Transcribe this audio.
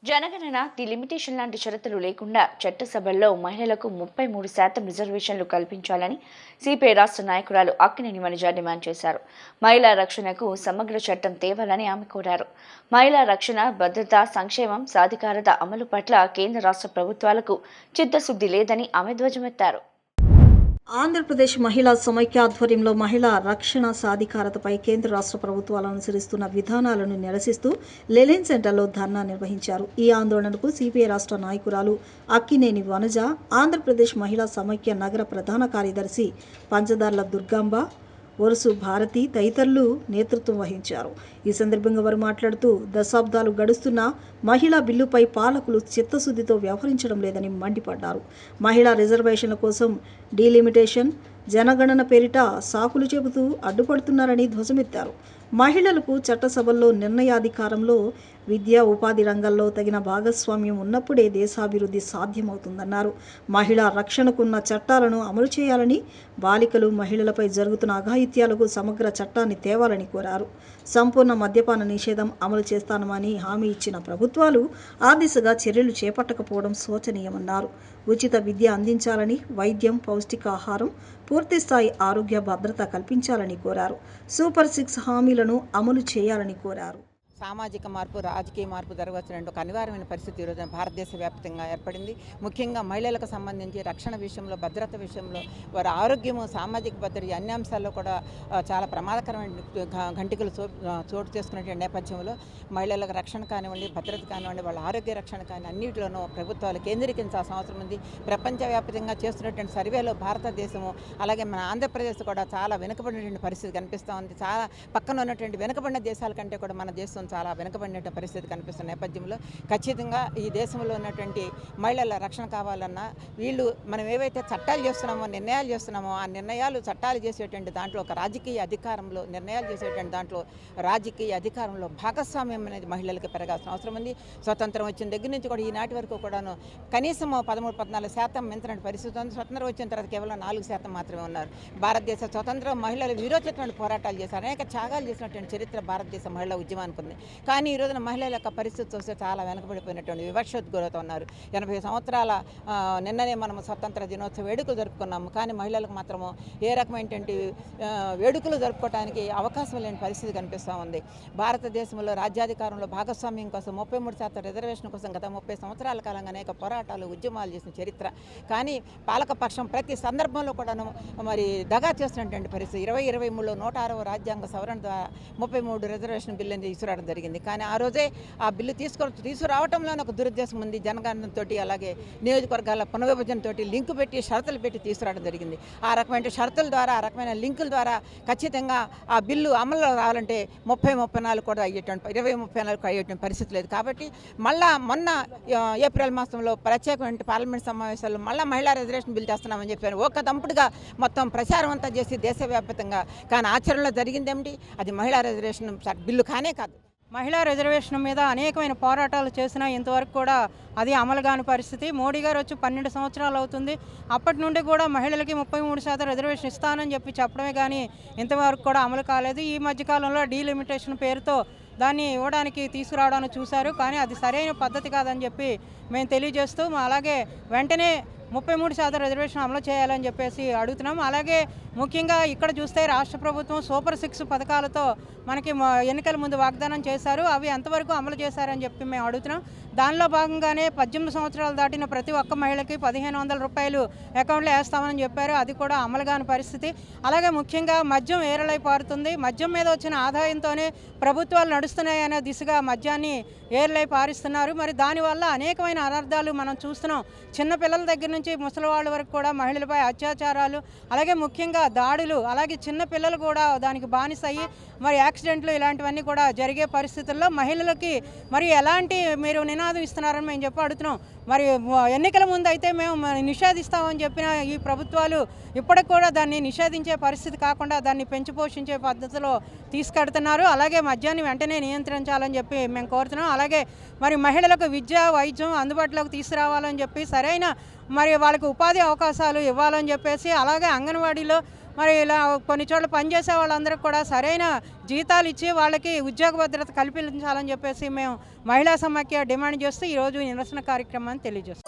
జనగణన లిమిటేషన్ లాంటి షరతులు లేకుండా చట్టసభల్లో మహిళలకు 33% రిజర్వేషన్లు కల్పించాలని సిపిఐ రాష్ట్ర నాయకురాలు అక్కినేని వనిజ డిమాండ్ చేశారు. మహిళా రక్షణకు సమగ్ర చట్టం తేవాలని ఆమె కోరారు. మహిళా రక్షణ, భద్రత, సంక్షేమం, సాధికారత అమలు పట్ల కేంద్ర రాష్ట్ర ప్రభుత్వాలకు చిత్తశుద్ధి లేదని ఆమె ధ్వజమెత్తారు. ఆంధ్రప్రదేశ్ మహిళా సమైక్య ఆధ్వర్యంలో మహిళా రక్షణ సాధికారతపై కేంద్ర రాష్ట్ర ప్రభుత్వాలు అనుసరిస్తున్న విధానాలను నిరసిస్తూ లెలిన్ సెంటర్లో ధర్నా నిర్వహించారు. ఈ ఆందోళనకు సిపిఐ రాష్ట్ర నాయకురాలు అక్కినేని వనజ, ఆంధ్రప్రదేశ్ మహిళా సమైక్య నగర ప్రధాన కార్యదర్శి పంచదార్ల దుర్గాంబ, ఒరుసు భారతి తదితరులు నేతృత్వం వహించారు. ఈ సందర్భంగా వారు మాట్లాడుతూ దశాబ్దాలు గడుస్తున్న మహిళా బిల్లుపై పాలకులు చిత్తశుద్ధితో వ్యవహరించడం లేదని మండిపడ్డారు. మహిళా రిజర్వేషన్ల కోసం డీలిమిటేషన్, జనగణన పేరిట సాకులు చెబుతూ అడ్డుపడుతున్నారని ధ్వజమెత్తారు. మహిళలకు చట్టసభల్లో నిర్ణయాధికారంలో, విద్యా ఉపాధి రంగాల్లో తగిన భాగస్వామ్యం ఉన్నప్పుడే దేశాభివృద్ధి సాధ్యమవుతుందన్నారు. మహిళా రక్షణకున్న చట్టాలను అమలు చేయాలని, బాలికలు, మహిళలపై జరుగుతున్న అఘాయిత్యాలకు సమగ్ర చట్టాన్ని తేవాలని కోరారు. సంపూర్ణ మద్యపాన నిషేధం అమలు చేస్తామని హామీ ఇచ్చిన ప్రభుత్వాలు ఆ దిశగా చర్యలు చేపట్టకపోవడం శోచనీయమన్నారు. ఉచిత విద్య అందించాలని, వైద్యం, పౌష్టికాహారం, పూర్తిస్థాయి ఆరోగ్య భద్రత కల్పించాలని కోరారు. సూపర్ 6 హామీలను అమలు చేయాలని కోరారు. సామాజిక మార్పు, రాజకీయ మార్పు జరగవలసిన ఒక అనివార్యమైన పరిస్థితి ఈరోజు భారతదేశ వ్యాప్తంగా ఏర్పడింది. ముఖ్యంగా మహిళలకు సంబంధించి రక్షణ విషయంలో, భద్రత విషయంలో, వారి ఆరోగ్యము, సామాజిక భద్రత అన్ని అంశాల్లో కూడా చాలా ప్రమాదకరమైన గంటికలు చోటు చేసుకునే నేపథ్యంలో మహిళలకు రక్షణ కానివ్వండి, భద్రత కానివ్వండి, వాళ్ళ ఆరోగ్య రక్షణ కానీ అన్నింటిలోనూ ప్రభుత్వాలు కేంద్రీకరించాల్సిన అవసరం ఉంది. ప్రపంచవ్యాప్తంగా చేస్తున్నటువంటి సర్వేలో భారతదేశము, అలాగే మన ఆంధ్రప్రదేశ్ కూడా చాలా వెనుకబడినటువంటి పరిస్థితి కనిపిస్తూ ఉంది. చాలా పక్కన ఉన్నటువంటి వెనుకబడిన దేశాల కంటే కూడా మన దేశం చాలా వెనుకబడిన పరిస్థితి కనిపిస్తున్న నేపథ్యంలో ఖచ్చితంగా ఈ దేశంలో ఉన్నటువంటి మహిళల రక్షణ కావాలన్నా వీళ్ళు మనం ఏవైతే చట్టాలు చేస్తున్నామో, నిర్ణయాలు చేస్తున్నామో, ఆ నిర్ణయాలు చట్టాలు చేసేటువంటి దాంట్లో ఒక రాజకీయ అధికారంలో, నిర్ణయాలు చేసేటువంటి దాంట్లో రాజకీయ అధికారంలో భాగస్వామ్యం అనేది మహిళలకి పెరగాల్సిన అవసరం ఉంది. స్వతంత్రం వచ్చిన దగ్గర నుంచి కూడా ఈనాటి వరకు కూడాను కనీసం 13-14% మించినటువంటి పరిస్థితి ఉంది. స్వతంత్రం వచ్చిన తర్వాత కేవలం 4% మాత్రమే ఉన్నారు. భారతదేశ స్వతంత్రం మహిళలు వీరోచితమైన పోరాటాలు చేశారు, అనేక త్యాగాలు చేసినటువంటి చరిత్ర భారతదేశ మహిళా ఉద్యమానికి ఉంది. కానీ ఈ రోజున మహిళల యొక్క పరిస్థితి చూస్తే చాలా వెనకబడిపోయినటువంటి వివక్షకు గురవుతూ ఉన్నారు. 80 సంవత్సరాల నిన్ననే మనం స్వతంత్ర దినోత్సవ వేడుకలు జరుపుకున్నాము. కానీ మహిళలకు మాత్రము ఏ రకమైనటువంటి వేడుకలు జరుపుకోవడానికి అవకాశం లేని పరిస్థితి కనిపిస్తూ ఉంది. భారతదేశంలో రాజ్యాధికారంలో భాగస్వామ్యం కోసం 33% రిజర్వేషన్ కోసం గత 30 సంవత్సరాల కాలంగా అనేక పోరాటాలు, ఉద్యమాలు చేసిన చరిత్ర. కానీ పాలకపక్షం ప్రతి సందర్భంలో కూడాను మరి దగా చేస్తున్నటువంటి పరిస్థితి. 2023లో 106వ రాజ్యాంగ సవరణ ద్వారా 33 రిజర్వేషన్ బిల్లుని తీసుకురావడం జరిగింది. కానీ ఆ రోజే ఆ బిల్లు తీసుకురావడంలోనే ఒక దురుద్దేశం ఉంది. జనగణనతో అలాగే నియోజకవర్గాల పునర్విభజనతో లింకు పెట్టి, షరతులు పెట్టి తీసుకురావడం జరిగింది. ఆ రకమైన షరతుల ద్వారా, ఆ రకమైన లింకుల ద్వారా ఖచ్చితంగా ఆ బిల్లు అమల్లో రావాలంటే 30-34 కూడా అయ్యేటువంటి 20-34 అయ్యేటువంటి పరిస్థితి లేదు. కాబట్టి మళ్ళా మొన్న ఏప్రిల్ మాసంలో ప్రత్యేకమైన పార్లమెంట్ సమావేశాల్లో మళ్ళీ మహిళా రిజర్వేషన్ బిల్ చేస్తున్నామని చెప్పారు. ఒక దంపుడుగా మొత్తం ప్రచారం అంతా చేసి దేశవ్యాప్తంగా. కానీ ఆచరణలో జరిగిందేమిటి? అది మహిళా రిజర్వేషన్ బిల్లు కానే కాదు. మహిళా రిజర్వేషన్ మీద అనేకమైన పోరాటాలు చేసినా ఇంతవరకు కూడా అది అమలు కాని పరిస్థితి. మోడీ గారు వచ్చి 12 సంవత్సరాలు అవుతుంది. అప్పటి నుండి కూడా మహిళలకి 33% రిజర్వేషన్ ఇస్తానని చెప్పడమే కానీ ఇంతవరకు కూడా అమలు కాలేదు. ఈ మధ్యకాలంలో డీలిమిటేషన్ పేరుతో దాన్ని ఇవ్వడానికి తీసుకురావడానికి చూశారు. కానీ అది సరైన పద్ధతి కాదని చెప్పి మేము తెలియజేస్తూ, అలాగే వెంటనే 33% రిజర్వేషన్ అమలు చేయాలని చెప్పేసి అడుగుతున్నాం. అలాగే ముఖ్యంగా ఇక్కడ చూస్తే రాష్ట్ర ప్రభుత్వం సూపర్ 6 పథకాలతో మనకి ఎన్నికల ముందు వాగ్దానం చేశారు. అవి ఎంతవరకు అమలు చేశారని చెప్పి మేము అడుగుతున్నాం. దానిలో భాగంగానే 18 సంవత్సరాలు దాటిన ప్రతి ఒక్క మహిళకి 1500 రూపాయలు అకౌంట్లో వేస్తామని చెప్పారు. అది కూడా అమలు కాని పరిస్థితి. అలాగే ముఖ్యంగా మద్యం ఏరలై పారుతుంది. మద్యం మీద వచ్చిన ఆదాయంతోనే ప్రభుత్వాలు నడుస్తున్నాయనే దిశగా మద్యాన్ని ఏర్లై పారిస్తున్నారు. మరి దానివల్ల అనేకమైన అనర్థాలు మనం చూస్తున్నాం. చిన్నపిల్లల దగ్గర నుంచి ముసలి వాళ్ళ వరకు కూడా మహిళలపై అత్యాచారాలు, అలాగే ముఖ్యంగా దాడులు, అలాగే చిన్నపిల్లలు కూడా దానికి బానిస అయ్యి మరి యాక్సిడెంట్లు ఇలాంటివన్నీ కూడా జరిగే పరిస్థితుల్లో మహిళలకి మరి ఎలాంటి మీరు నినాదం ఇస్తున్నారని మేము చెప్పి అడుగుతున్నాం. మరి ఎన్నికల ముందు అయితే మేము నిషేధిస్తామని చెప్పిన ఈ ప్రభుత్వాలు ఇప్పటికి కూడా దాన్ని నిషేధించే పరిస్థితి కాకుండా దాన్ని పెంచి పోషించే పద్ధతిలో తీసుకెడుతున్నారు. అలాగే మద్యాన్ని వెంటనే నియంత్రించాలని చెప్పి మేము కోరుతున్నాం. అలాగే మరి మహిళలకు విద్య, వైద్యం అందుబాటులోకి తీసుకురావాలని చెప్పి సరైన మరి వాళ్ళకి ఉపాధి అవకాశాలు ఇవ్వాలని చెప్పేసి, అలాగే అంగన్వాడీలో మరి ఇలా కొన్ని చోట్ల పనిచేసే వాళ్ళందరికీ కూడా సరైన జీతాలు ఇచ్చి వాళ్ళకి ఉద్యోగ భద్రత కల్పించాలని చెప్పేసి మేము మహిళా సమాఖ్య డిమాండ్ చేస్తూ ఈరోజు నిరసన కార్యక్రమాన్ని తెలియజేస్తాం.